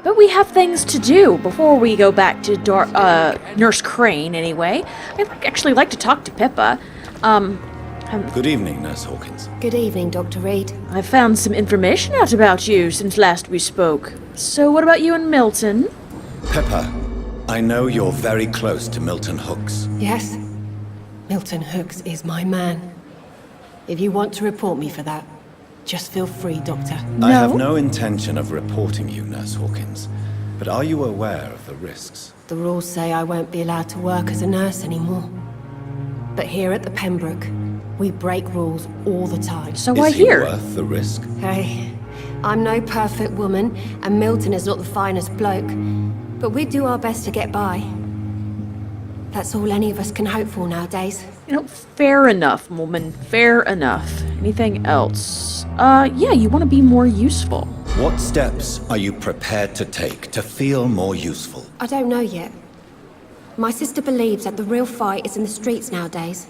But we have things to do before we go back to Nurse Crane, anyway. I'd actually like to talk to Pippa. Good evening, Nurse Hawkins. Good evening, Dr. Reed. I've found some information out about you since last we spoke. So what about you and Milton? Pippa, I know you're very close to Milton Hooks. Yes? Milton Hooks is my man. If you want to report me for that, just feel free, Doctor. No? I have no intention of reporting you, Nurse Hawkins. But are you aware of the risks? The rules say I won't be allowed to work as a nurse anymore. But here at the Pembroke, we break rules all the time. So why Is he here? worth the risk? Hey, I'm no perfect woman, and Milton is not the finest bloke. But we do our best to get by. That's all any of us can hope for nowadays. You know, fair enough, woman. Fair enough. Anything else? Yeah, you want to be more useful. What steps are you prepared to take to feel more useful? I don't know yet. My sister believes that the real fight is in the streets nowadays.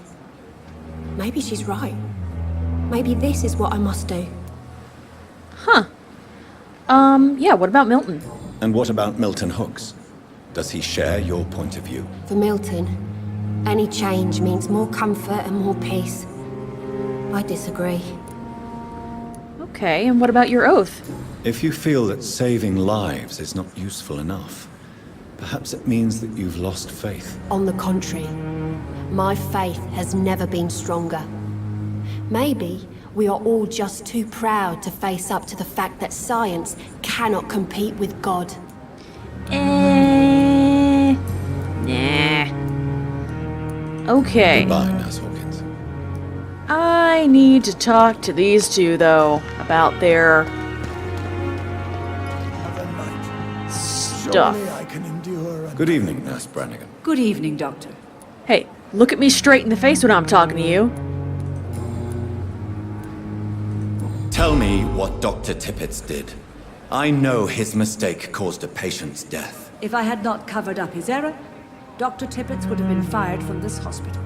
Maybe she's right. Maybe this is what I must do. Huh. Yeah, what about Milton? And what about Milton Hooks? Does he share your point of view? For Milton, any change means more comfort and more peace. I disagree. Okay, and what about your oath? If you feel that saving lives is not useful enough, perhaps it means that you've lost faith. On the contrary, my faith has never been stronger. Maybe we are all just too proud to face up to the fact that science cannot compete with God. Nah. Okay. Goodbye, Nurse Hawkins. I need to talk to these two, though, about their stuff. Surely I can endure Good evening, Nurse Brannigan. Good evening, Doctor. Hey, look at me straight in the face when I'm talking to you. Tell me what Dr. Tippett did. I know his mistake caused a patient's death. If I had not covered up his error, Dr. Tippett would have been fired from this hospital.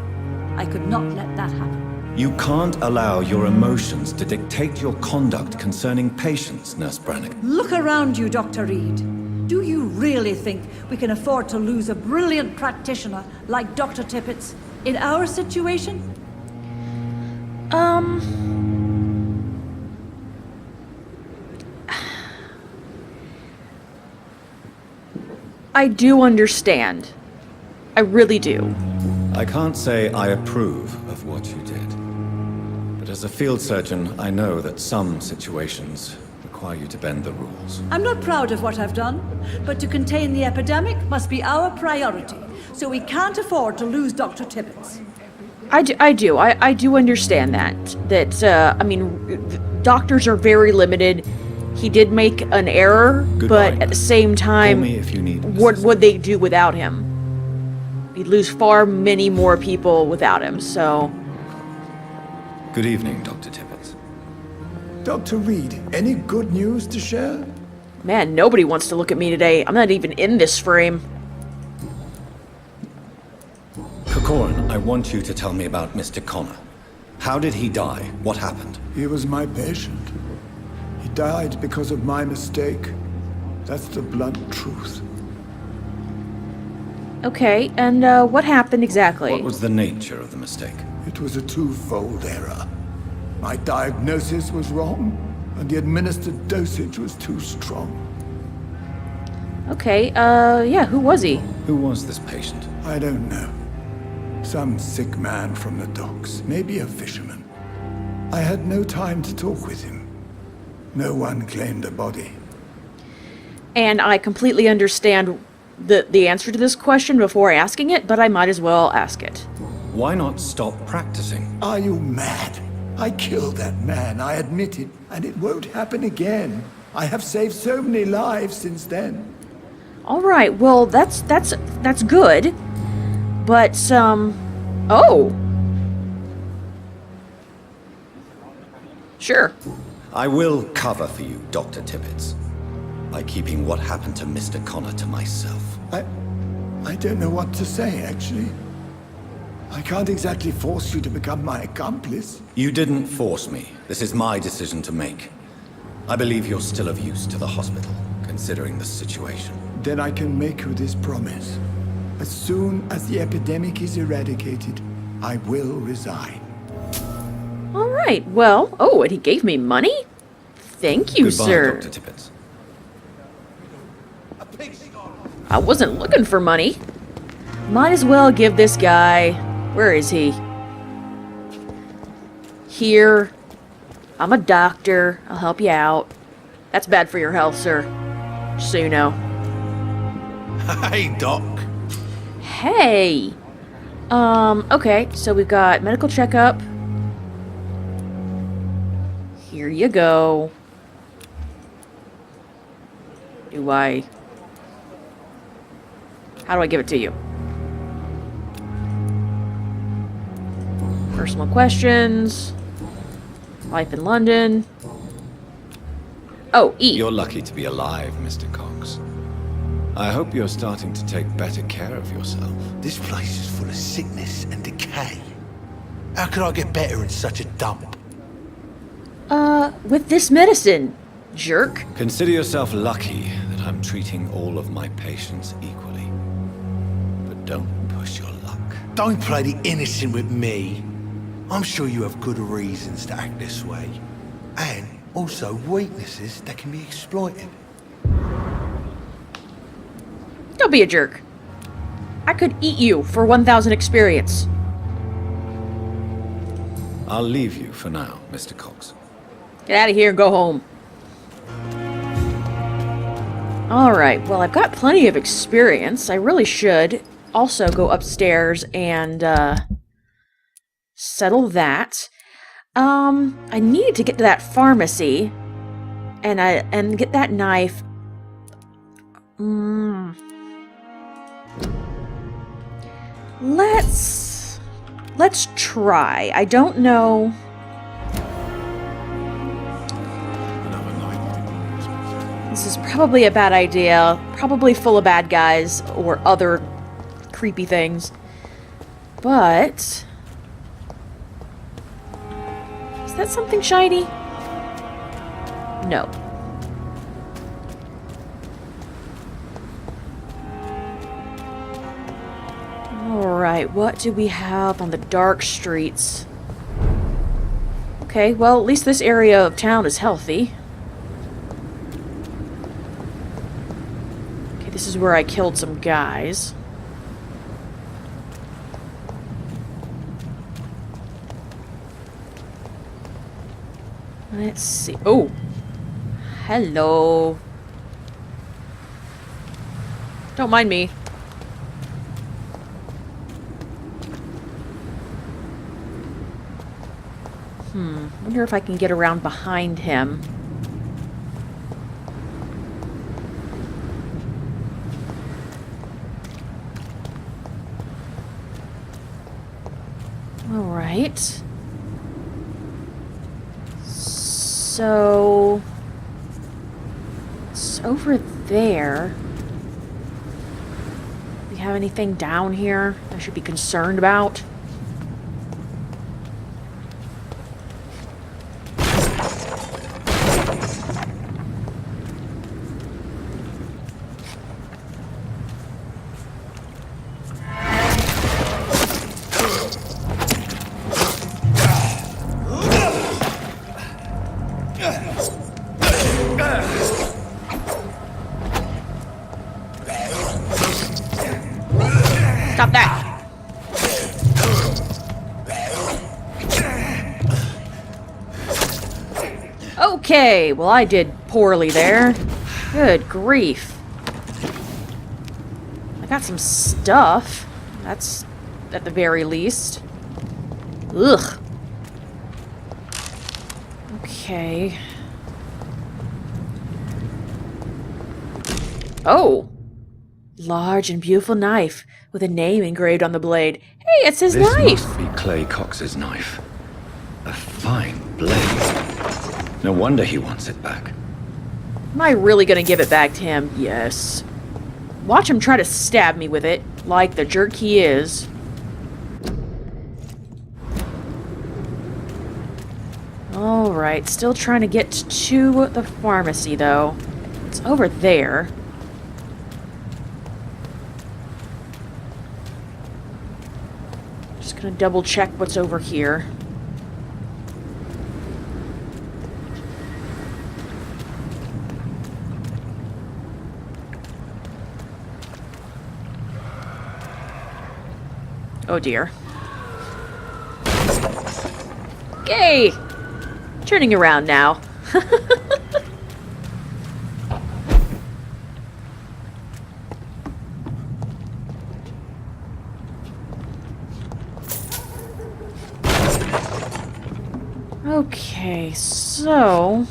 I could not let that happen. You can't allow your emotions to dictate your conduct concerning patients, Nurse Brannigan. Look around you, Dr. Reed. Do you really think we can afford to lose a brilliant practitioner like Dr. Tippett's in our situation? I do understand. I really do. I can't say I approve of what you did. But as a field surgeon, I know that some situations require you to bend the rules. I'm not proud of what I've done, but to contain the epidemic must be our priority, so we can't afford to lose Dr. Tippett. I do understand that. I mean, doctors are very limited. He did make an error, Goodbye, but at the same time, Call me if you need what assistance. would they do without him? We'd lose far many more people without him, so... Good evening, Dr. Tippett. Dr. Reed, any good news to share? Man, nobody wants to look at me today. I'm not even in this frame. Corcoran, I want you to tell me about Mr. Connor. How did he die? What happened? He was my patient. He died because of my mistake. That's the blunt truth. Okay, and what happened exactly? What was the nature of the mistake? It was a twofold error. My diagnosis was wrong, and the administered dosage was too strong. Okay, yeah, who was he? Who was this patient? I don't know. Some sick man from the docks, maybe a fisherman. I had no time to talk with him. No one claimed a body. And I completely understand the answer to this question before asking it, but I might as well ask it. Why not stop practicing? Are you mad? I killed that man, I admit it, and it won't happen again. I have saved so many lives since then. All right, well, that's good. But, oh. Sure. I will cover for you, Dr. Tippett, by keeping what happened to Mr. Connor to myself. I don't know what to say, actually. I can't exactly force you to become my accomplice. You didn't force me. This is my decision to make. I believe you're still of use to the hospital, considering the situation. Then I can make you this promise. As soon as the epidemic is eradicated, I will resign. All right, well... Oh, and he gave me money? Thank you, Goodbye, sir. Dr. Tippett. I wasn't looking for money. Might as well give this guy... Where is he? Here. I'm a doctor. I'll help you out. That's bad for your health, sir. Just so you know. Hey, Doc. Hey! Okay, so we've got medical checkup. Here you go. How do I give it to you? Personal questions. Life in London. Oh, E. You're lucky to be alive, Mr. Cox. I hope you're starting to take better care of yourself. This place is full of sickness and decay. How could I get better in such a dump? With this medicine, jerk. Consider yourself lucky that I'm treating all of my patients equally. But don't push your luck. Don't play the innocent with me. I'm sure you have good reasons to act this way. And also weaknesses that can be exploited. Don't be a jerk. I could eat you for 1,000 experience. I'll leave you for now, Mr. Cox. Get out of here and go home. Alright, well, I've got plenty of experience. I really should also go upstairs and, settle that. I needed to get to that pharmacy and get that knife. Let's try. I don't know. This is probably a bad idea. Probably full of bad guys or other creepy things. But is that something shiny? No. Alright, what do we have on the dark streets? Okay, well, at least this area of town is healthy. Okay, this is where I killed some guys. Let's see. Oh! Hello. Don't mind me. Wonder if I can get around behind him. Alright. So it's over there. Do we have anything down here I should be concerned about? Stop that! Okay, well I did poorly there. Good grief. I got some stuff. That's at the very least. Ugh. Okay. Oh! Large and beautiful knife with a name engraved on the blade. Hey, it's his knife! This must be Clay Cox's knife. A fine blade. No wonder he wants it back. Am I really gonna give it back to him? Yes. Watch him try to stab me with it, like the jerk he is. Alright, still trying to get to the pharmacy, though. It's over there. Just gonna double check what's over here. Oh dear. Okay! Turning around now. Okay, so...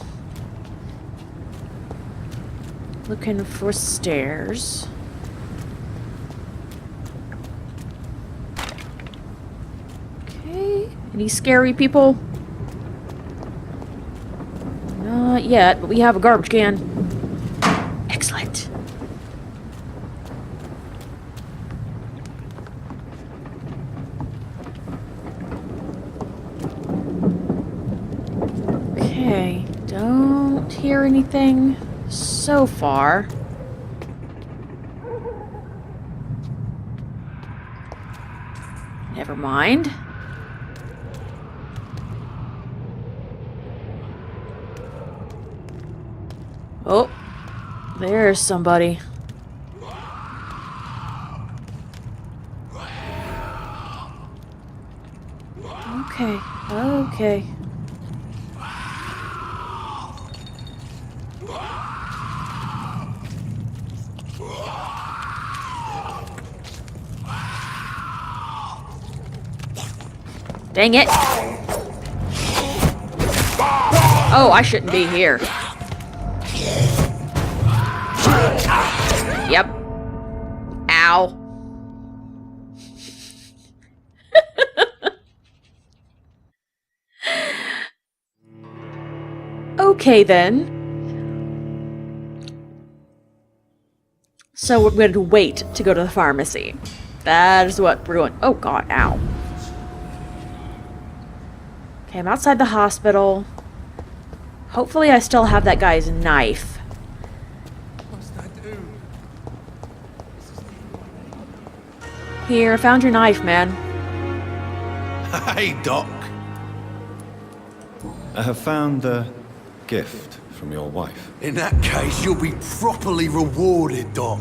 looking for stairs. Okay, any scary people? Not yet, but we have a garbage can. Excellent. Okay, don't hear anything so far. Never mind. Oh, there's somebody. Okay, okay. Dang it! Oh, I shouldn't be here. Yep. Ow. Okay, then. So we're going to wait to go to the pharmacy. That is what we're going... Oh, God. Ow. Okay, I'm outside the hospital. Hopefully I still have that guy's knife. Here, I found your knife, man. Hey, Doc. I have found the gift from your wife. In that case, you'll be properly rewarded, Doc.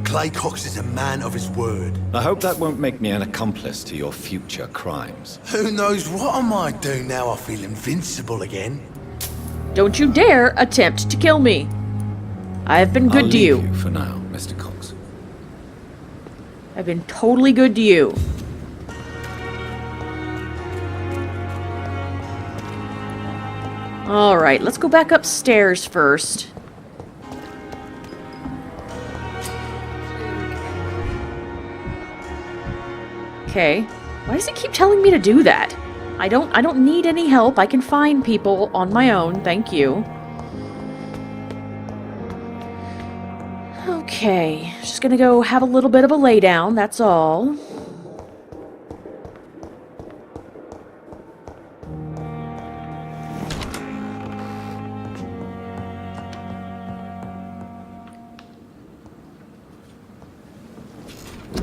Clay Cox is a man of his word. I hope that won't make me an accomplice to your future crimes. Who knows what I might do now I feel invincible again. Don't you dare attempt to kill me. I have been good I'll to leave you. you for now, Mr. Cox. I've been totally good to you. Alright, let's go back upstairs first. Okay. Why does it keep telling me to do that? I don't need any help. I can find people on my own. Thank you. Okay. Just gonna go have a little bit of a lay down, that's all.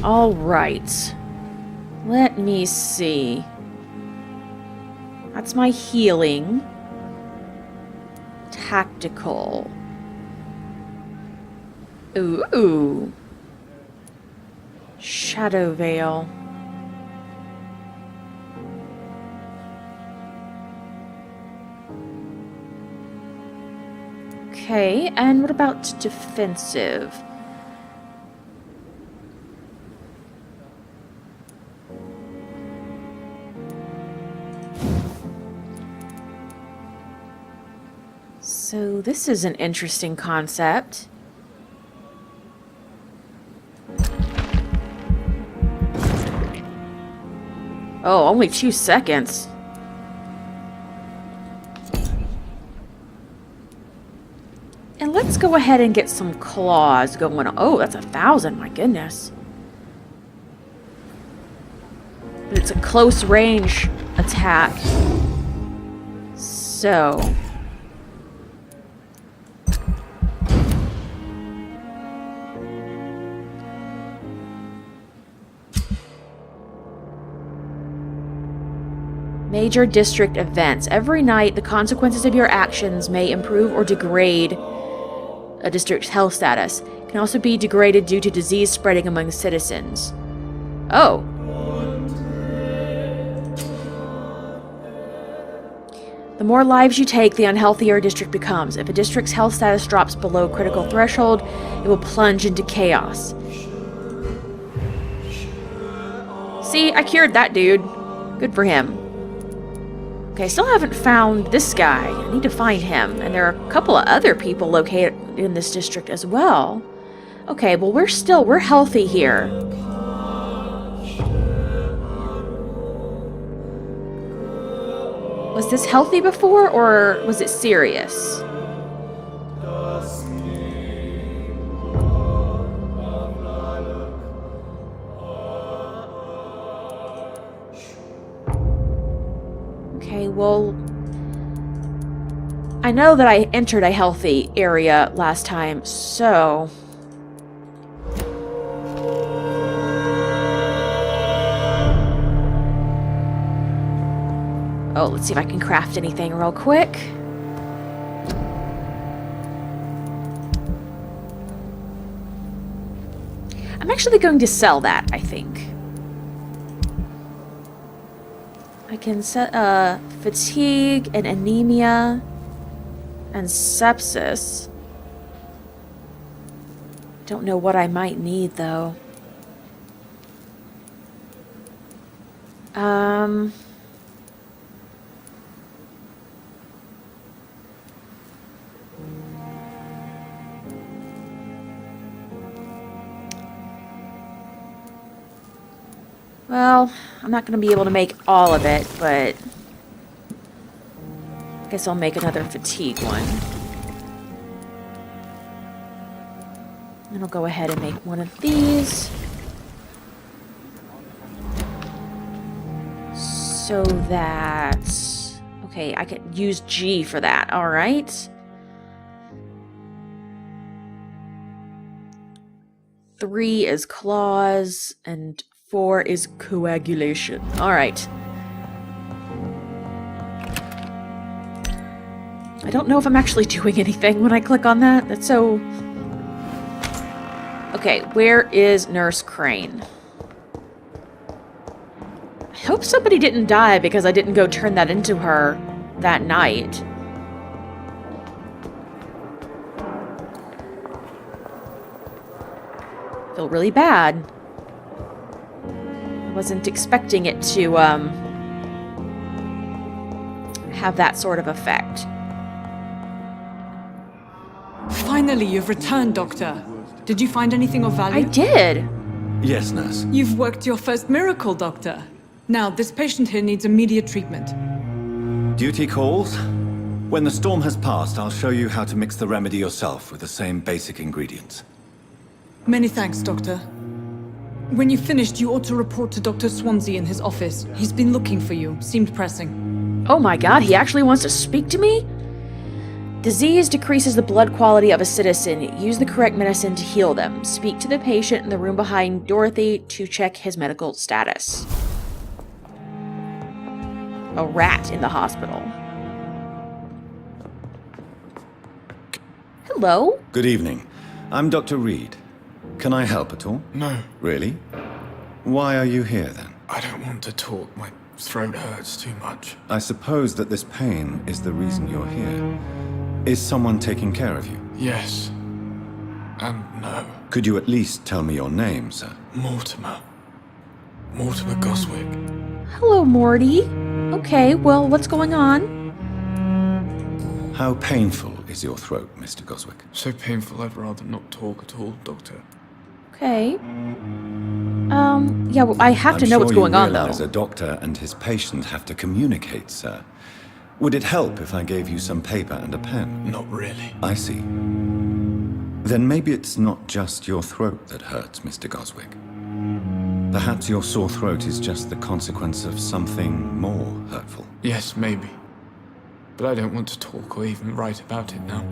All right. Let me see. That's my healing. Tactical. Ooh. Shadow Veil. Okay, and what about defensive? So this is an interesting concept. Oh, only 2 seconds. And let's go ahead and get some claws going on. Oh, that's 1,000, my goodness. But it's a close range attack. So... Major district events. Every night, the consequences of your actions may improve or degrade a district's health status. It can also be degraded due to disease spreading among the citizens. Oh. The more lives you take, the unhealthier a district becomes. If a district's health status drops below critical threshold, it will plunge into chaos. See, I cured that dude. Good for him. Okay, I still haven't found this guy. I need to find him. And there are a couple of other people located in this district as well. Okay, well, we're healthy here. Was this healthy before, or was it serious? Okay, well, I know that I entered a healthy area last time, so... Oh, let's see if I can craft anything real quick. I'm actually going to sell that, I think. I can set fatigue and anemia and sepsis. Don't know what I might need though. Well, I'm not going to be able to make all of it, but I guess I'll make another fatigue one. And I'll go ahead and make one of these. So that... Okay, I could use G for that, alright. 3 is claws, and 4 is coagulation. Alright. I don't know if I'm actually doing anything when I click on that. That's so... Okay, where is Nurse Crane? I hope somebody didn't die because I didn't go turn that into her that night. Feel really bad. I wasn't expecting it to, have that sort of effect. Finally, you've returned, Doctor. Did you find anything of value? I did! Yes, nurse. You've worked your first miracle, Doctor. Now, this patient here needs immediate treatment. Duty calls. When the storm has passed, I'll show you how to mix the remedy yourself with the same basic ingredients. Many thanks, Doctor. When you've finished, you ought to report to Dr. Swansea in his office. He's been looking for you. Seemed pressing. Oh my god, he actually wants to speak to me? Disease decreases the blood quality of a citizen. Use the correct medicine to heal them. Speak to the patient in the room behind Dorothy to check his medical status. A rat in the hospital. Hello? Good evening. I'm Dr. Reed. Can I help at all? No, Really? Why are you here then? I don't want to talk. My throat hurts too much. I suppose that this pain is the reason you're here. Is someone taking care of you? Yes. And no. Could you at least tell me your name, sir? Mortimer. Mortimer Goswick. Hello, Morty. Okay, well, what's going on? How painful is your throat, Mr. Goswick? So painful I'd rather not talk at all, Doctor. Okay. Yeah, well, I have to know what's going on, though. I'm sure you realize a doctor and his patient have to communicate, sir. Would it help if I gave you some paper and a pen? Not really. I see. Then maybe it's not just your throat that hurts, Mr. Goswick. Perhaps your sore throat is just the consequence of something more hurtful. Yes, maybe. but I don't want to talk or even write about it now.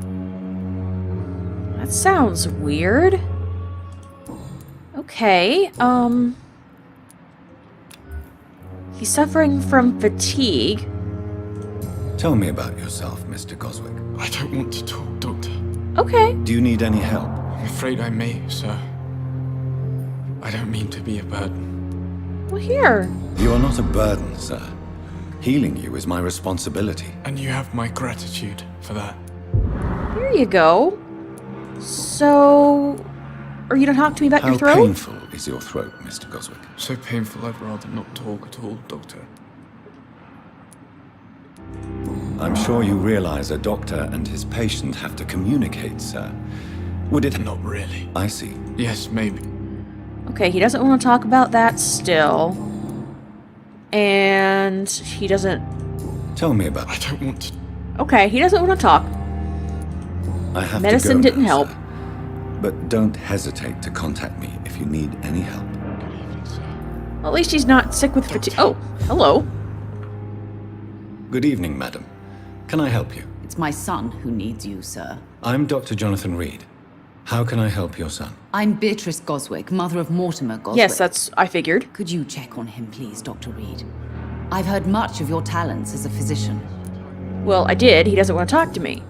That sounds weird. Okay, he's suffering from fatigue. Tell me about yourself, Mr. Goswick. I don't want to talk, Doctor. Okay. Do you need any help? I'm afraid I may, sir. I don't mean to be a burden. Well, here. You are not a burden, sir. Healing you is my responsibility. And you have my gratitude for that. Here you go. So, are you gonna talk to me about How your throat? painful is your throat, Mr. Goswick? So painful I'd rather not talk at all, Doctor. I'm sure you realize a doctor and his patient have to communicate, sir. Would it... Not really. I see. Yes, maybe. Okay, he doesn't want to talk about that still. And he doesn't... Tell me about I it. don't want to... Okay, he doesn't want to talk. I have Medicine to go didn't now, help. sir. But don't hesitate to contact me if you need any help. Good evening, sir. Well, at least he's not sick with fatigue. Oh, hello. Good evening, madam. Can I help you? It's my son who needs you, sir. I'm Dr. Jonathan Reed. How can I help your son? I'm Beatrice Goswick, mother of Mortimer Goswick. Yes, that's... I figured. Could you check on him, please, Dr. Reed? I've heard much of your talents as a physician. Well, I did. He doesn't want to talk to me.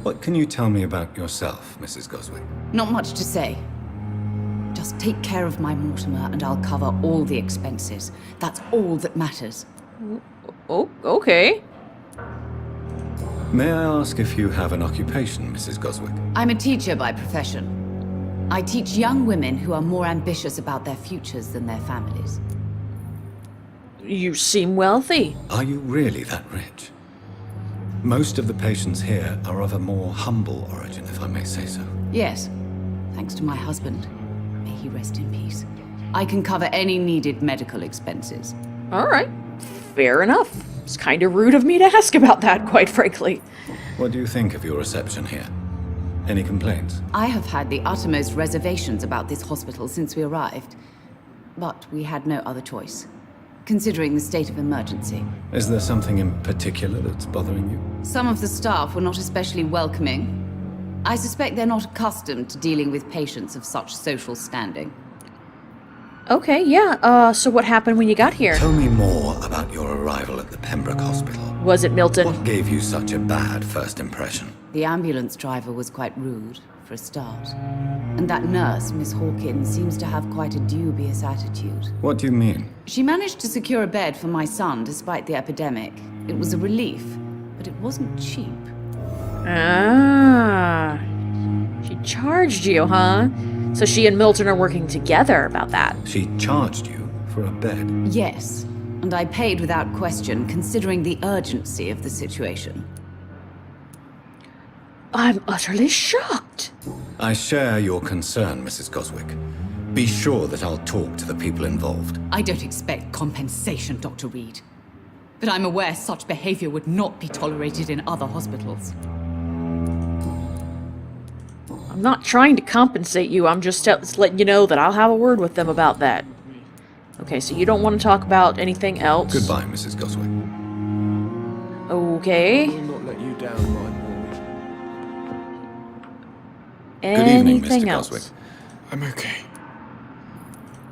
What can you tell me about yourself, Mrs. Goswick? Not much to say. Just take care of my Mortimer and I'll cover all the expenses. That's all that matters. Oh, okay. May I ask if you have an occupation, Mrs. Goswick? I'm a teacher by profession. I teach young women who are more ambitious about their futures than their families. You seem wealthy. Are you really that rich? Most of the patients here are of a more humble origin, if I may say so. Yes, thanks to my husband. May he rest in peace. I can cover any needed medical expenses. All right. Fair enough. It's kind of rude of me to ask about that, quite frankly. What do you think of your reception here? Any complaints? I have had the uttermost reservations about this hospital since we arrived. But we had no other choice, considering the state of emergency. Is there something in particular that's bothering you? Some of the staff were not especially welcoming. I suspect they're not accustomed to dealing with patients of such social standing. Okay, yeah. So what happened when you got here? Tell me more about your arrival at the Pembroke Hospital. Was it Milton? What gave you such a bad first impression? The ambulance driver was quite rude, for a start. And that nurse, Miss Hawkins, seems to have quite a dubious attitude. What do you mean? She managed to secure a bed for my son despite the epidemic. It was a relief, but it wasn't cheap. Ah. She charged you, huh? So she and Milton are working together about that. She charged you for a bed. Yes, and I paid without question, considering the urgency of the situation. I'm utterly shocked. I share your concern, Mrs. Goswick. Be sure that I'll talk to the people involved. I don't expect compensation, Dr. Reed. But I'm aware such behavior would not be tolerated in other hospitals. I'm not trying to compensate you. I'm just letting you know that I'll have a word with them about that. Okay, so you don't want to talk about anything else? Goodbye, Mrs. Goswick. Okay. I will not let you down, my boy. Good evening, Anything Mr. else? Goswick. I'm okay.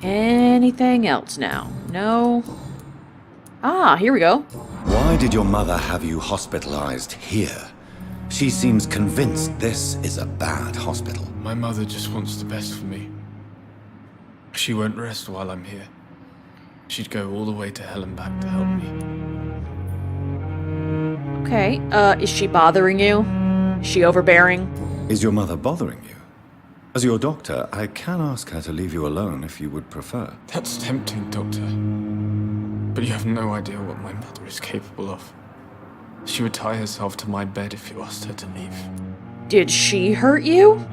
Anything else now? No? Ah, here we go. Why did your mother have you hospitalized here? She seems convinced this is a bad hospital. My mother just wants the best for me. She won't rest while I'm here. She'd go all the way to hell and back to help me. Okay, is she bothering you? Is she overbearing? Is your mother bothering you? As your doctor, I can ask her to leave you alone if you would prefer. That's tempting, Doctor. But you have no idea what my mother is capable of. She would tie herself to my bed if you asked her to leave. Did she hurt you?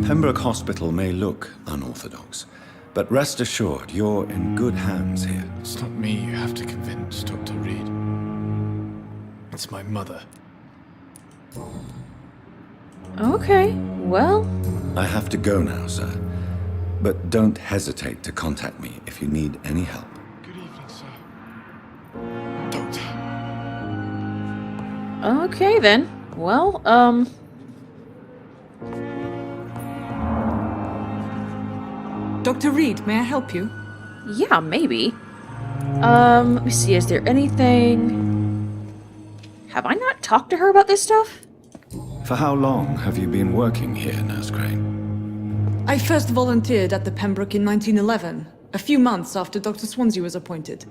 Pembroke Hospital may look unorthodox, but rest assured you're in good hands here. It's not me you have to convince, Dr. Reed. It's my mother. Okay, well... I have to go now, sir. But don't hesitate to contact me if you need any help. Good evening, sir. Doctor. Okay, then. Well, Dr. Reed, may I help you? yeah, maybe. Let me see, is there anything... Have I not talked to her about this stuff? For how long have you been working here, Nurse Crane? I first volunteered at the Pembroke in 1911, a few months after Dr. Swansea was appointed.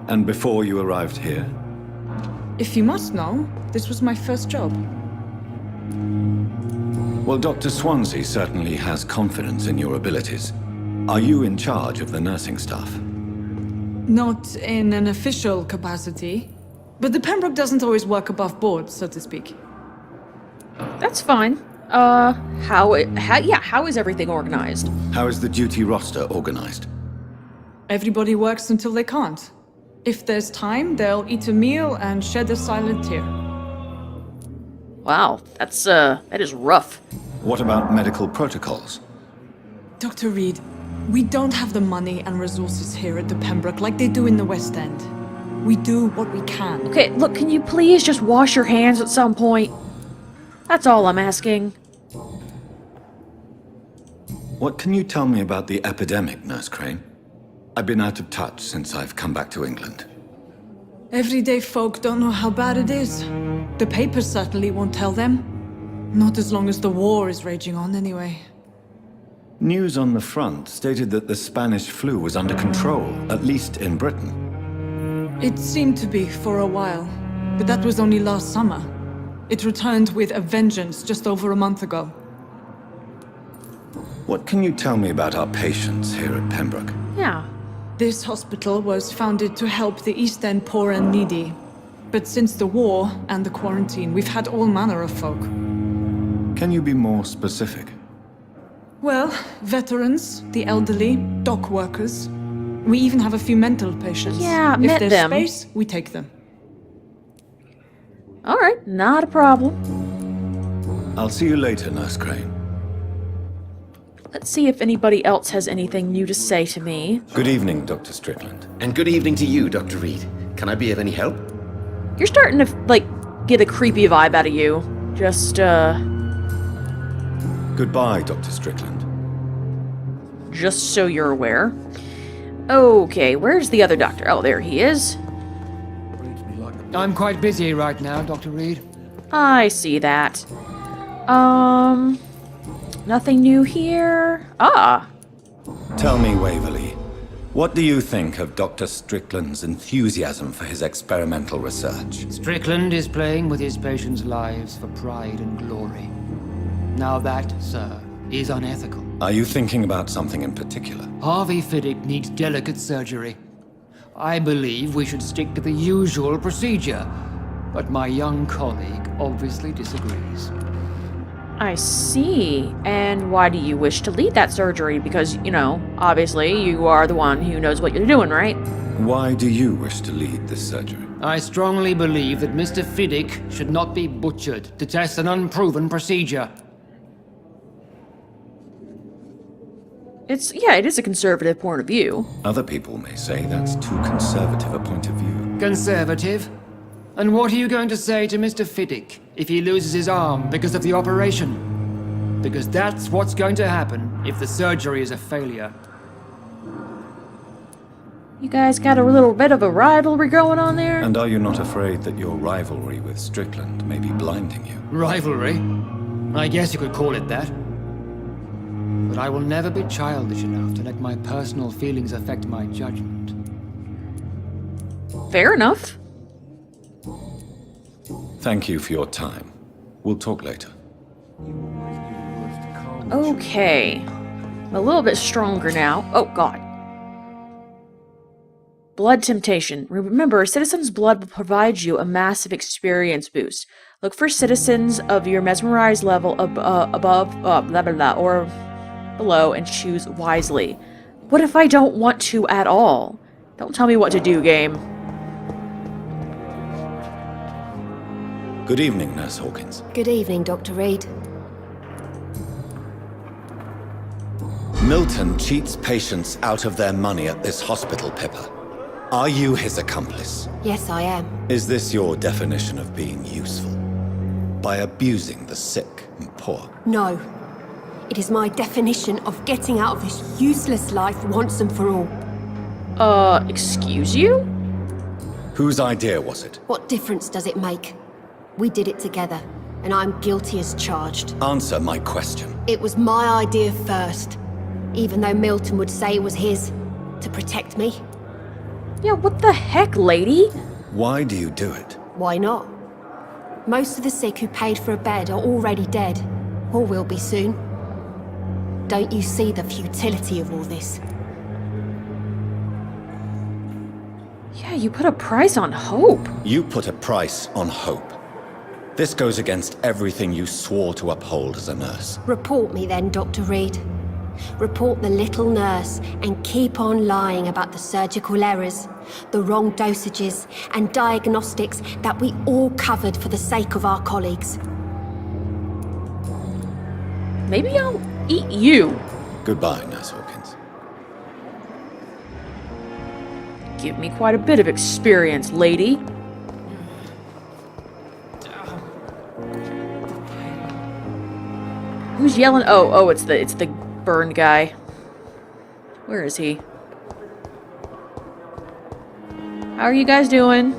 And before you arrived here? If you must know, this was my first job. Well, Dr. Swansea certainly has confidence in your abilities. Are you in charge of the nursing staff? Not in an official capacity, but the Pembroke doesn't always work above board, so to speak. That's fine. How is everything organized? How is the duty roster organized? Everybody works until they can't. If there's time, they'll eat a meal and shed a silent tear. Wow, that is rough. What about medical protocols? Dr. Reed, we don't have the money and resources here at the Pembroke like they do in the West End. We do what we can. Okay, look, can you please just wash your hands at some point? That's all I'm asking. What can you tell me about the epidemic, Nurse Crane? I've been out of touch since I've come back to England. Everyday folk don't know how bad it is. The papers certainly won't tell them. Not as long as the war is raging on, anyway. News on the front stated that the Spanish flu was under control, at least in Britain. It seemed to be for a while, but that was only last summer. It returned with a vengeance just over a month ago. What can you tell me about our patients here at Pembroke? Yeah. This hospital was founded to help the East End poor and needy. But since the war and the quarantine, we've had all manner of folk. Can you be more specific? Well, veterans, the elderly, dock workers. We even have a few mental patients. Yeah, if met there's them. space, we take them. Alright, not a problem. I'll see you later, Nurse Crane. Let's see if anybody else has anything new to say to me. Good evening, Dr. Strickland. And good evening to you, Dr. Reed. Can I be of any help? You're starting to, like, get a creepy vibe out of you. Just, Goodbye, Dr. Strickland. just so you're aware. Okay, where's the other doctor? Oh, there he is. I'm quite busy right now, Dr. Reed. I see that. Nothing new here. Ah, Tell me, Waverly, what do you think of Dr. Strickland's enthusiasm for his experimental research? Strickland is playing with his patients' lives for pride and glory. Now that, sir, is unethical. Are you thinking about something in particular? Harvey Fiddick needs delicate surgery. I believe we should stick to the usual procedure, but my young colleague obviously disagrees. I see. And why do you wish to lead that surgery? Because, you know, obviously you are the one who knows what you're doing, right? Why do you wish to lead this surgery? I strongly believe that Mr. Fiddick should not be butchered to test an unproven procedure. It is a conservative point of view. Other people may say that's too conservative a point of view. Conservative? And what are you going to say to Mr. Fiddick if he loses his arm because of the operation? Because that's what's going to happen if the surgery is a failure. You guys got a little bit of a rivalry going on there? And are you not afraid that your rivalry with Strickland may be blinding you? Rivalry? I guess you could call it that. But I will never be childish enough to let my personal feelings affect my judgment. Fair enough. Thank you for your time. We'll talk later. Okay. I'm a little bit stronger now. Oh, God. Blood temptation. Remember, a citizen's blood will provide you a massive experience boost. Look for citizens of your mesmerized level above, blah, blah, blah, or below, and choose wisely. What if I don't want to at all? Don't tell me what to do, game. Good evening, Nurse Hawkins. Good evening, Dr. Reed. Milton cheats patients out of their money at this hospital, Pippa. Are you his accomplice? Yes, I am. Is this your definition of being useful? By abusing the sick and poor? No. It is my definition of getting out of this useless life once and for all. Excuse you? Whose idea was it? What difference does it make? We did it together, and I'm guilty as charged. Answer my question. It was my idea first, even though Milton would say it was his, to protect me. Yeah, what the heck, lady? Why do you do it? Why not? Most of the sick who paid for a bed are already dead, or will be soon. Don't you see the futility of all this? Yeah, you put a price on hope. You put a price on hope. This goes against everything you swore to uphold as a nurse. Report me then, Dr. Reed. Report the little nurse and keep on lying about the surgical errors, the wrong dosages and diagnostics that we all covered for the sake of our colleagues. Maybe I'll eat you. Goodbye, Nurse Hawkins. Give me quite a bit of experience, lady. Who's yelling? Oh, it's the burned guy. Where is he? How are you guys doing?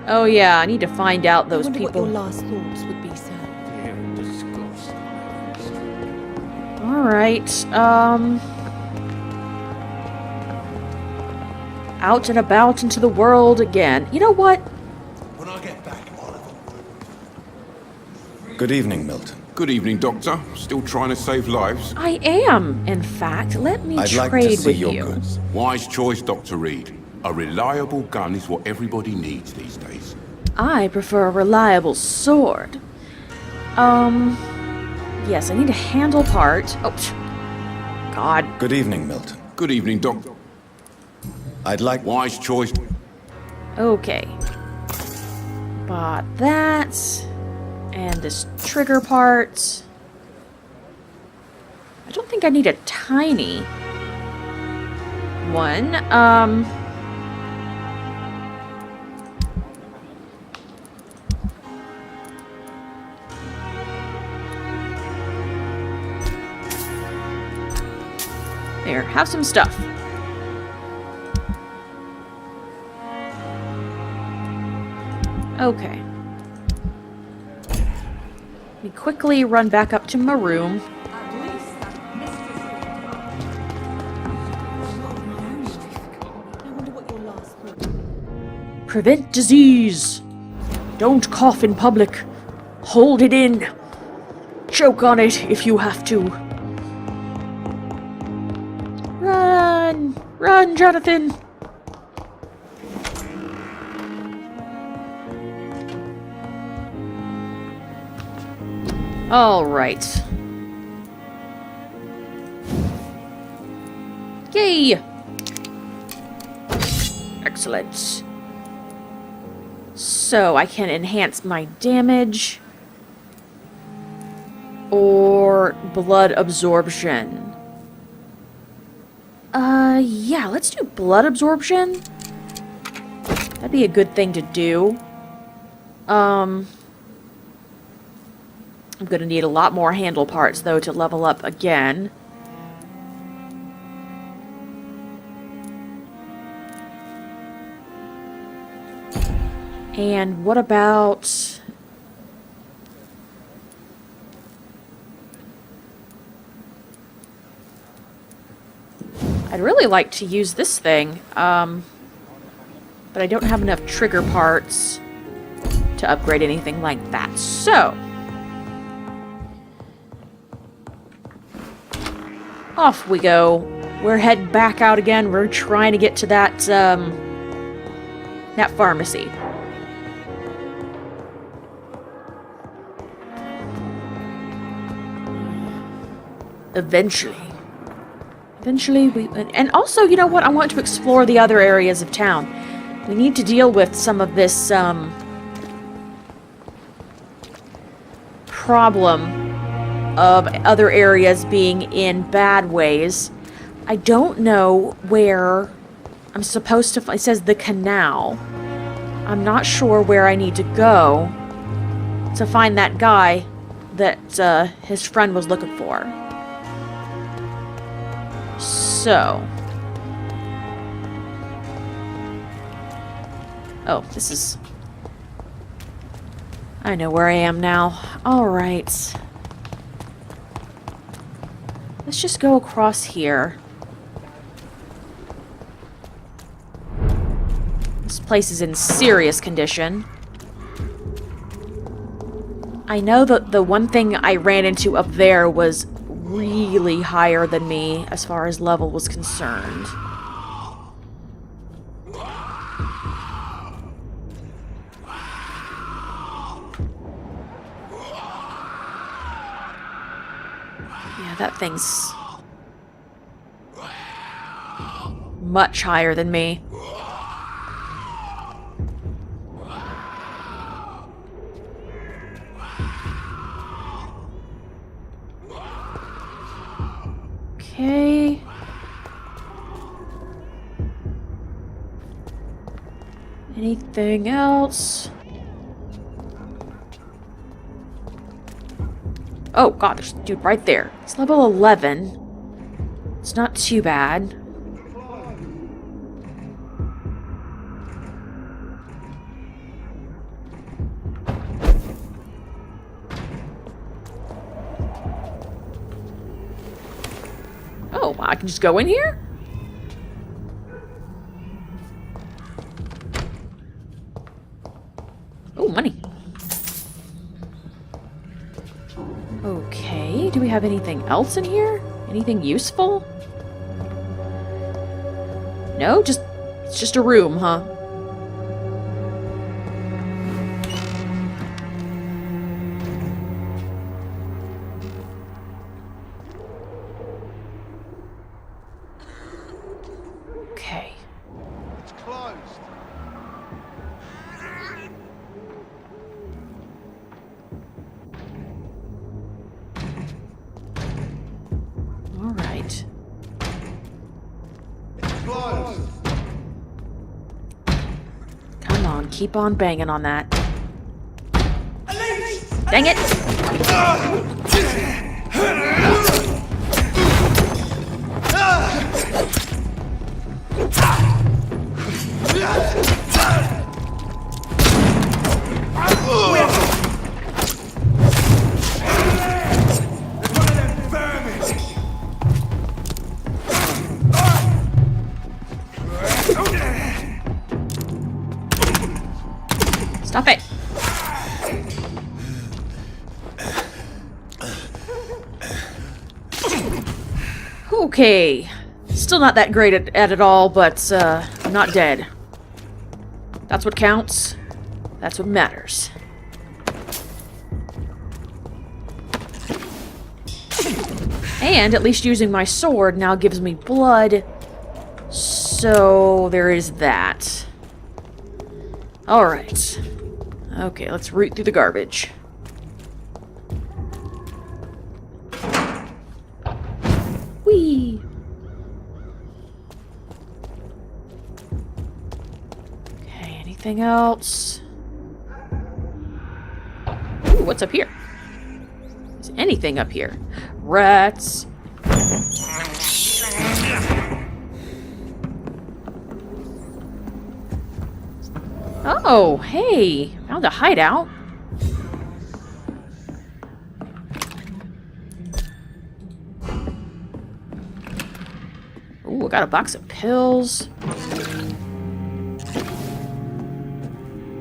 Oh yeah, I need to find out those people. What your last thoughts would be, sir. All right. Out and about into the world again. You know what? When I get back, Oliver. Good evening, Milton. Good evening, Doctor. Still trying to save lives? I am, in fact. Let me I'd trade like to see with your you. goods. Wise choice, Dr. Reed. A reliable gun is what everybody needs these days. I prefer a reliable sword. Yes, I need a handle part. Oh, God. Good evening, Milton. Good evening, Doctor. I'd like... Wise choice. Okay. Bought that. And this trigger part. I don't think I need a tiny one. There, have some stuff. Okay. Let me quickly run back up to my room. Prevent disease. Don't cough in public. Hold it in. Choke on it if you have to. Run! Run, Jonathan! All right. Yay! Excellent. So I can enhance my damage or blood absorption. Yeah, let's do blood absorption. That'd be a good thing to do. I'm gonna need a lot more handle parts, though, to level up again. And what about... I'd really like to use this thing, but I don't have enough trigger parts to upgrade anything like that. So... off we go. We're heading back out again. We're trying to get to that, that pharmacy. Eventually we... And also, you know what? I want to explore the other areas of town. We need to deal with some of this, problem of other areas being in bad ways. I don't know where I'm supposed to... It says the canal. I'm not sure where I need to go to find that guy that his friend was looking for. So... Oh, this is... I know where I am now. Alright. Let's just go across here. This place is in serious condition. I know that the one thing I ran into up there was really higher than me as far as level was concerned. Yeah, that thing's much higher than me. Okay. Anything else? Oh god, there's a dude right there. It's level 11. It's not too bad. Oh, I can just go in here? Oh, money. Okay, do we have anything else in here? Anything useful? No, it's just a room, huh? Okay. It's closed. All right. It's closed. Come on, keep on banging on that. Dang it! Stop it! Okay. Still not that great at it all, but I'm not dead. That's what counts. That's what matters. And at least using my sword now gives me blood. So there is that. Alright. Okay, let's root through the garbage. Whee! Okay, anything else? Ooh, what's up here? Is anything up here? Rats. Oh, hey! Found a hideout. Ooh, I got a box of pills.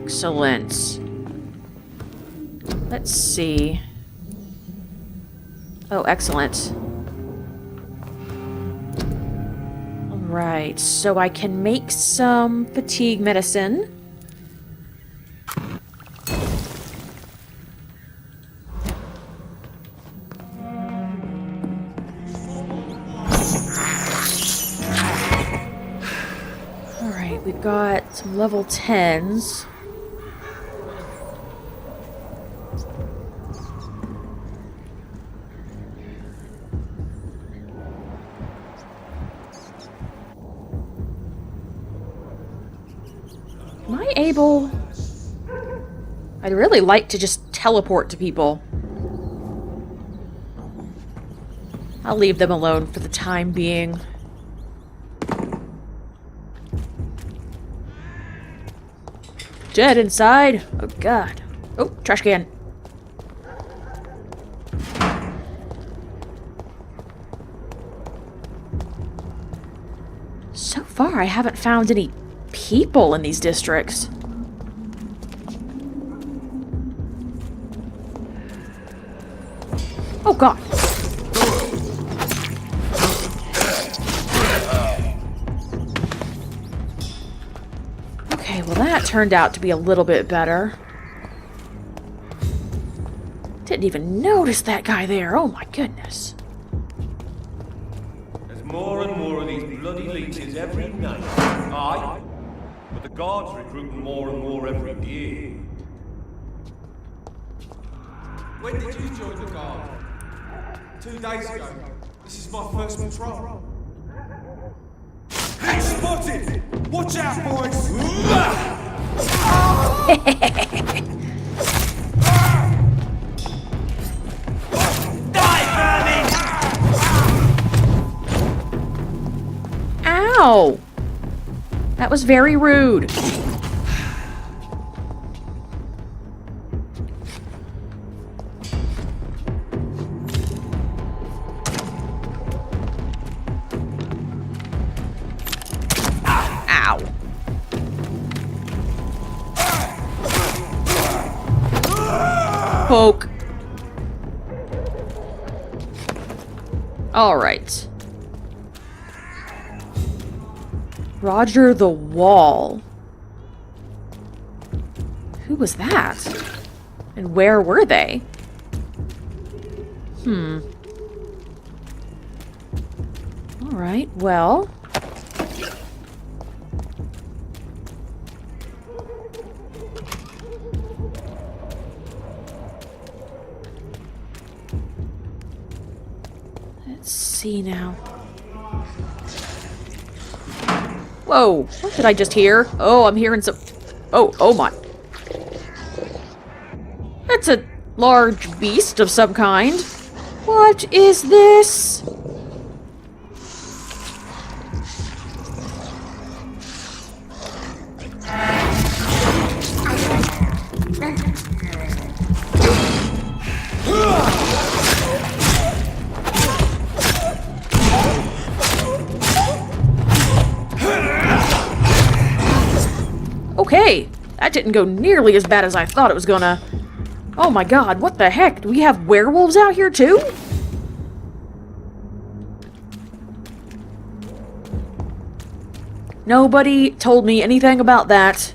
Excellent. Let's see. Oh, excellent. Alright, so I can make some fatigue medicine. Alright, we've got some level 10s. able... I'd really like to just teleport to people. I'll leave them alone for the time being. Dead inside. Oh, God. Oh, trash can. So far, I haven't found any people in these districts. Oh, God. Okay, well that turned out to be a little bit better. Didn't even notice that guy there. Oh, my goodness. There's more and more of these bloody leeches every night. Aye, but the guards recruit more and more every year. When did you join the guard? 2 days ago. This is my first patrol. Hey, spotted! Watch out, boys! Ow! That was very rude. Ow. Poke. All right. Roger the Wall. Who was that? And where were they? Alright, well... Let's see now. Whoa, what did I just hear? Oh, I'm hearing some... Oh my. That's a large beast of some kind. What is this? Okay, that didn't go nearly as bad as I thought it was gonna. Oh my God, what the heck? Do we have werewolves out here too? Nobody told me anything about that.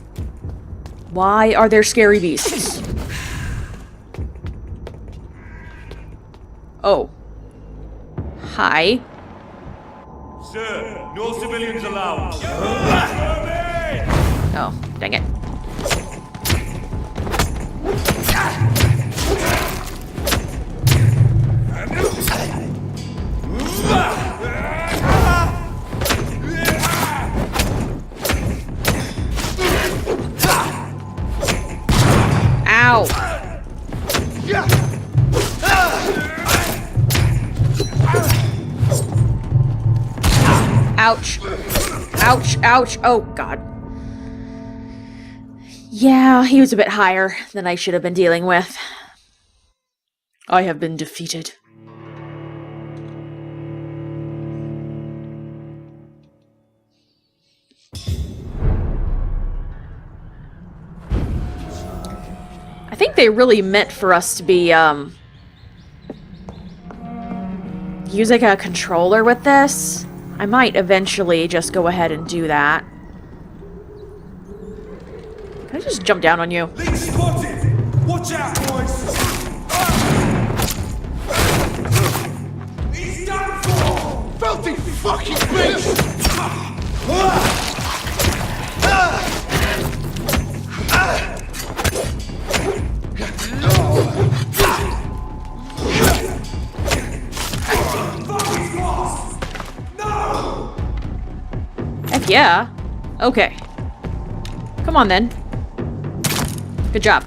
Why are there scary beasts? Oh. Hi. Sir, no civilians allowed. Oh, dang it. Ow. Ouch. Ouch, ouch. Oh, God. Yeah, he was a bit higher than I should have been dealing with. I have been defeated. I think they really meant for us to be, using a controller with this. I might eventually just go ahead and do that. Can I just jump down on you? Leech spotted! Watch out, boys! He's done for! Filthy fucking beast! Heck yeah. Okay. Come on then. Good job.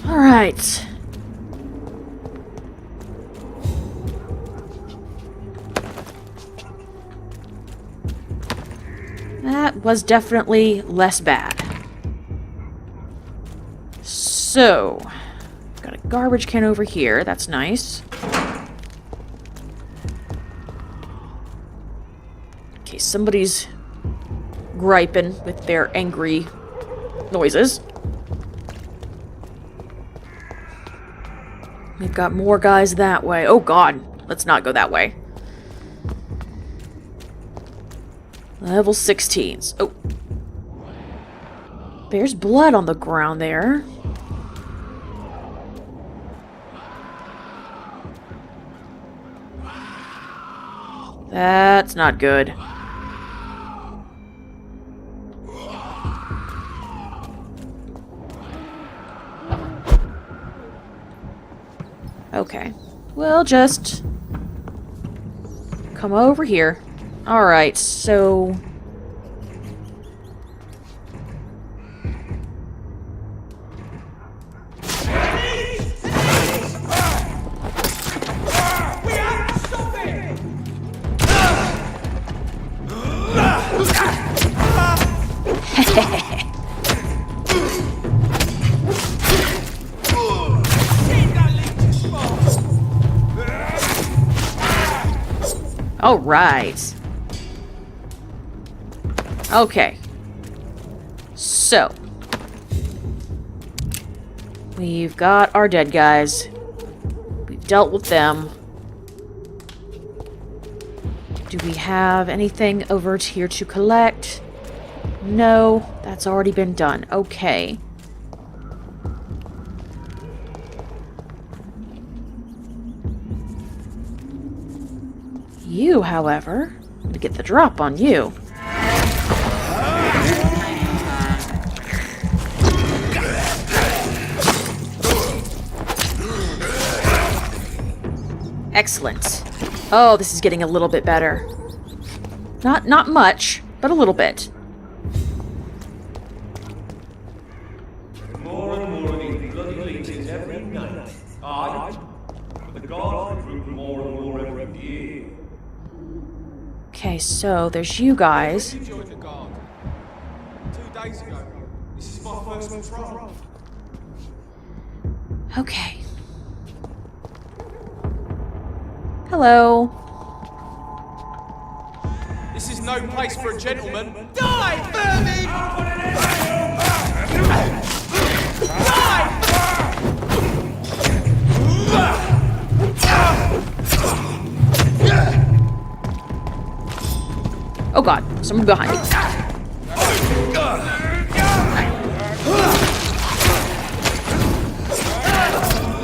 All right. That was definitely less bad. So, got a garbage can over here. That's nice. Okay, somebody's griping with their angry noises. We've got more guys that way. Oh god, let's not go that way. Level 16s. Oh. There's blood on the ground there. That's not good. Okay. We'll just come over here. Alright, so... Alright. Okay. So. We've got our dead guys. We've dealt with them. Do we have anything over here to collect? No, that's already been done. Okay. You, however, I'm gonna get the drop on you. Excellent. Oh, this is getting a little bit better. Not much, but a little bit. More and more of these bloody leeches every night. Aye. But the guards recruit more and more every year. Okay, so there's you guys. You joined the guard 2 days ago. This is my first patrol. Okay. Hello. This is no place for a gentleman. Die, vermin! Oh god, someone behind me.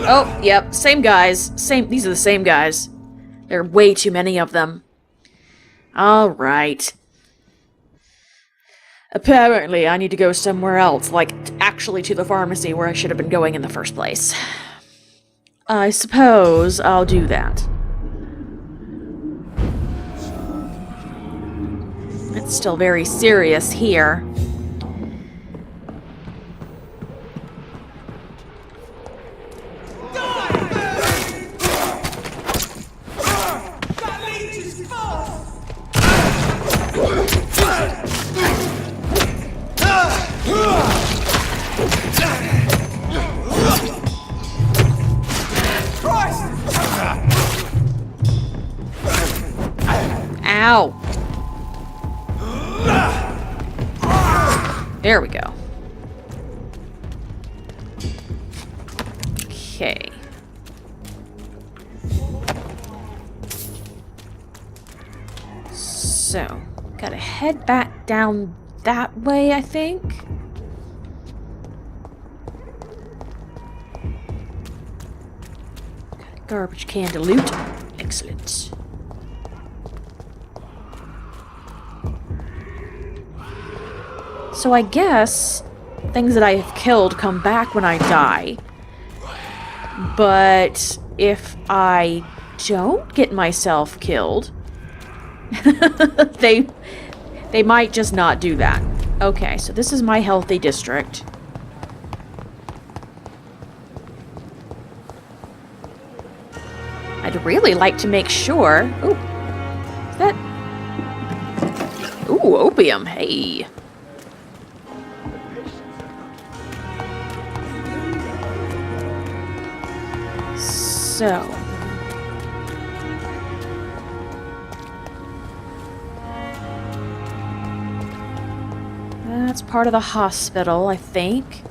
Oh, yep, same guys. These are the same guys. There are way too many of them. Alright. Apparently, I need to go somewhere else, like, actually to the pharmacy where I should have been going in the first place. I suppose I'll do that. It's still very serious here. Ow! There we go. Okay. So, gotta head back down that way, I think. Got a garbage can to loot. Excellent. So I guess things that I have killed come back when I die. But if I don't get myself killed, They might just not do that. Okay, so this is my healthy district. I'd really like to make sure... Ooh. Is that... Ooh, opium. Hey. So... That's part of the hospital, I think.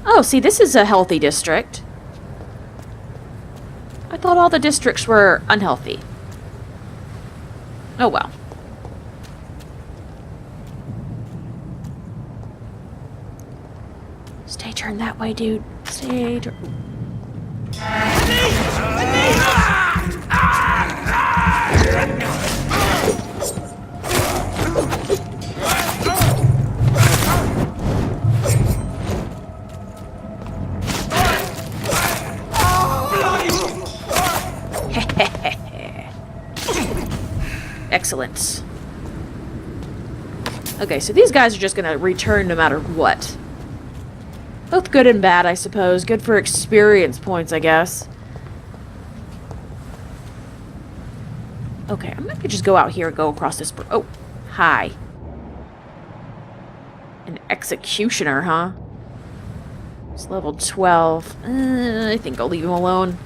Oh, see, this is a healthy district. I thought all the districts were unhealthy. Oh well. Stay turned that way, dude. Stay turned. Excellent. Okay, so these guys are just gonna return no matter what. Both good and bad, I suppose. Good for experience points, I guess. Okay, I'm gonna just go out here and go across this... Oh, hi. An executioner, huh? It's level 12. I think I'll leave him alone.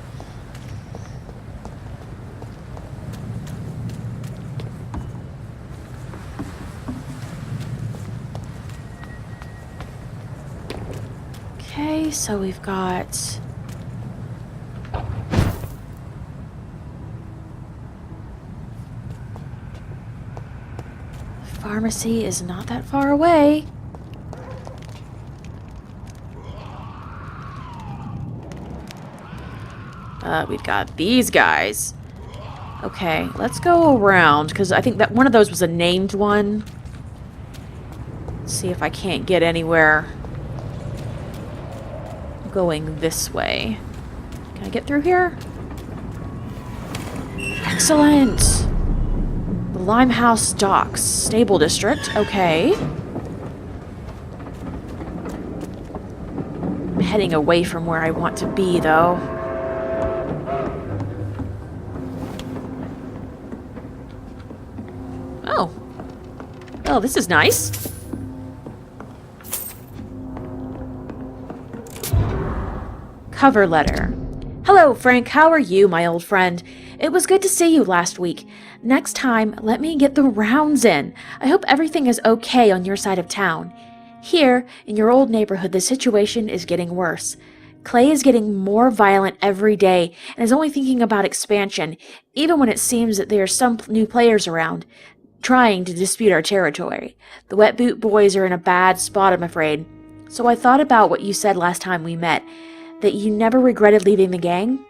Okay, so we've got... Pharmacy is not that far away. We've got these guys. Okay, let's go around, because I think that one of those was a named one. Let's see if I can't get anywhere going this way. Can I get through here? Excellent! The Limehouse Docks, Stable District. Okay. I'm heading away from where I want to be, though. Oh. Oh, this is nice. Cover letter. Hello, Frank. How are you, my old friend? It was good to see you last week. Next time, let me get the rounds in. I hope everything is okay on your side of town. Here, in your old neighborhood, the situation is getting worse. Clay is getting more violent every day and is only thinking about expansion, even when it seems that there are some new players around, trying to dispute our territory. The Wet Boot Boys are in a bad spot, I'm afraid. So I thought about what you said last time we met, that you never regretted leaving the gang?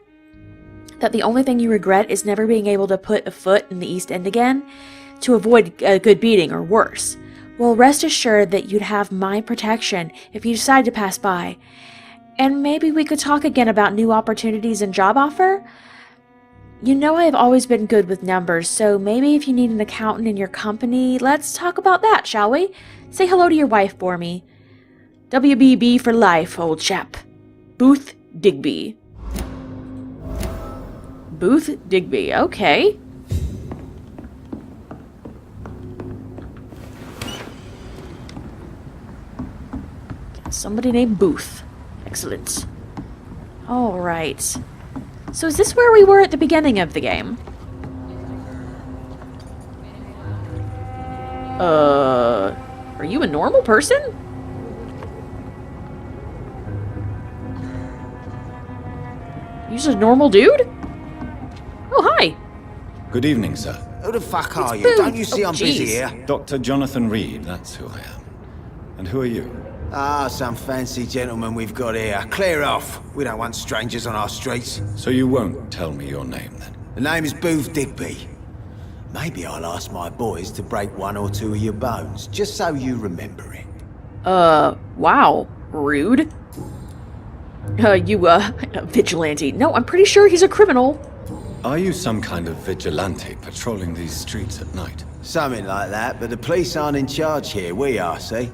That the only thing you regret is never being able to put a foot in the East End again, to avoid a good beating or worse. Well, rest assured that you'd have my protection if you decide to pass by. And maybe we could talk again about new opportunities and job offer? You know I have always been good with numbers, so maybe if you need an accountant in your company, let's talk about that, shall we? Say hello to your wife for me. WBB for life, old chap. Booth Digby. Booth Digby, okay. Somebody named Booth. Excellent. Alright. So is this where we were at the beginning of the game? Are you a normal person? You just a normal dude? Oh, hi. Good evening, sir. Who the fuck are you? Booth. Don't you see Oh, I'm busy jeez. here? Dr. Jonathan Reed, that's who I am. And who are you? Ah, some fancy gentleman we've got here. Clear off. We don't want strangers on our streets. So you won't tell me your name, then? The name is Booth Digby. Maybe I'll ask my boys to break one or two of your bones, just so you remember it. Wow. Rude. You, vigilante. No, I'm pretty sure he's a criminal. Are you some kind of vigilante patrolling these streets at night? Something like that, but the police aren't in charge here. We are, see?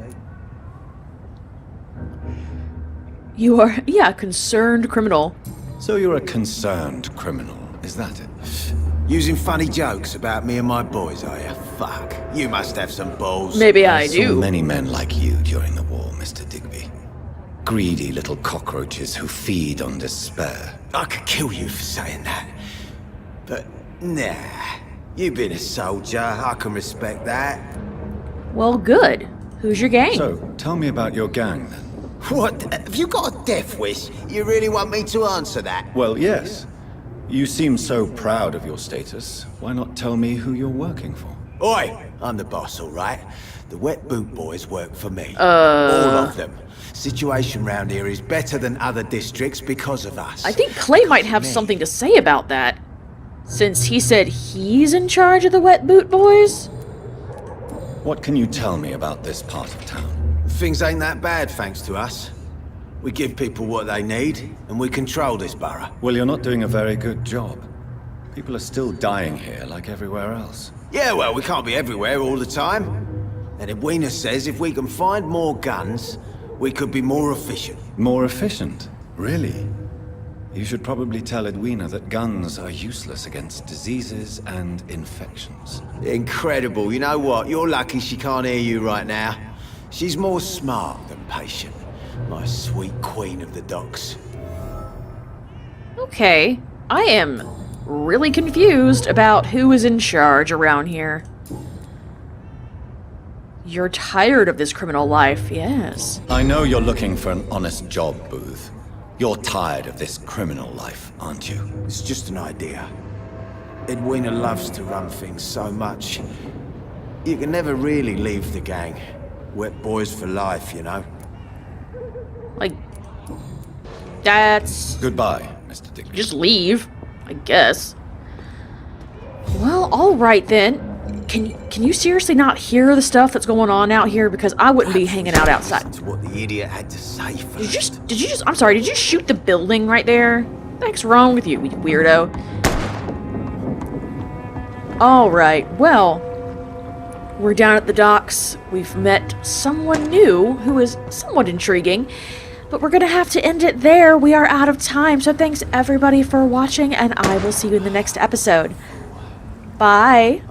You are, yeah, a concerned criminal. So you're a concerned criminal, is that it? Using funny jokes about me and my boys, are you? Fuck. You must have some balls. Maybe I saw do. Many men like you during the war, Mr. Digby. Greedy little cockroaches who feed on despair. I could kill you for saying that. But, nah. You've been a soldier. I can respect that. Well, good. Who's your gang? So, tell me about your gang, then. What? Have you got a death wish? You really want me to answer that? Well, yes. You seem so proud of your status. Why not tell me who you're working for? Oi! I'm the boss, all right? The Wet Boot Boys work for me. All of them. Situation round here is better than other districts because of us. I think Clay might have something to say about that. Since he said he's in charge of the Wet Boot Boys? What can you tell me about this part of town? Things ain't that bad, thanks to us. We give people what they need, and we control this borough. Well, you're not doing a very good job. People are still dying here like everywhere else. Yeah, well, we can't be everywhere all the time. And Edwina says if we can find more guns, we could be more efficient. More efficient? Really? You should probably tell Edwina that guns are useless against diseases and infections. Incredible. You know what? You're lucky she can't hear you right now. She's more smart than patient. My sweet queen of the docks. Okay, I am really confused about who is in charge around here. You're tired of this criminal life, yes. I know you're looking for an honest job, Booth. You're tired of this criminal life, aren't you? It's just an idea. Edwina loves to run things so much. You can never really leave the gang. Wet boys for life, you know? Like, that's... Goodbye, Mr. Digby. Just leave, I guess. Well, alright then. Can you seriously not hear the stuff that's going on out here? Because I wouldn't be hanging out outside. That's what the idiot had to say first. Did you just, I'm sorry, did you shoot the building right there? What the heck's wrong with you, you weirdo? Alright, well, we're down at the docks. We've met someone new who is somewhat intriguing, but we're gonna have to end it there. We are out of time, so thanks everybody for watching, and I will see you in the next episode. Bye!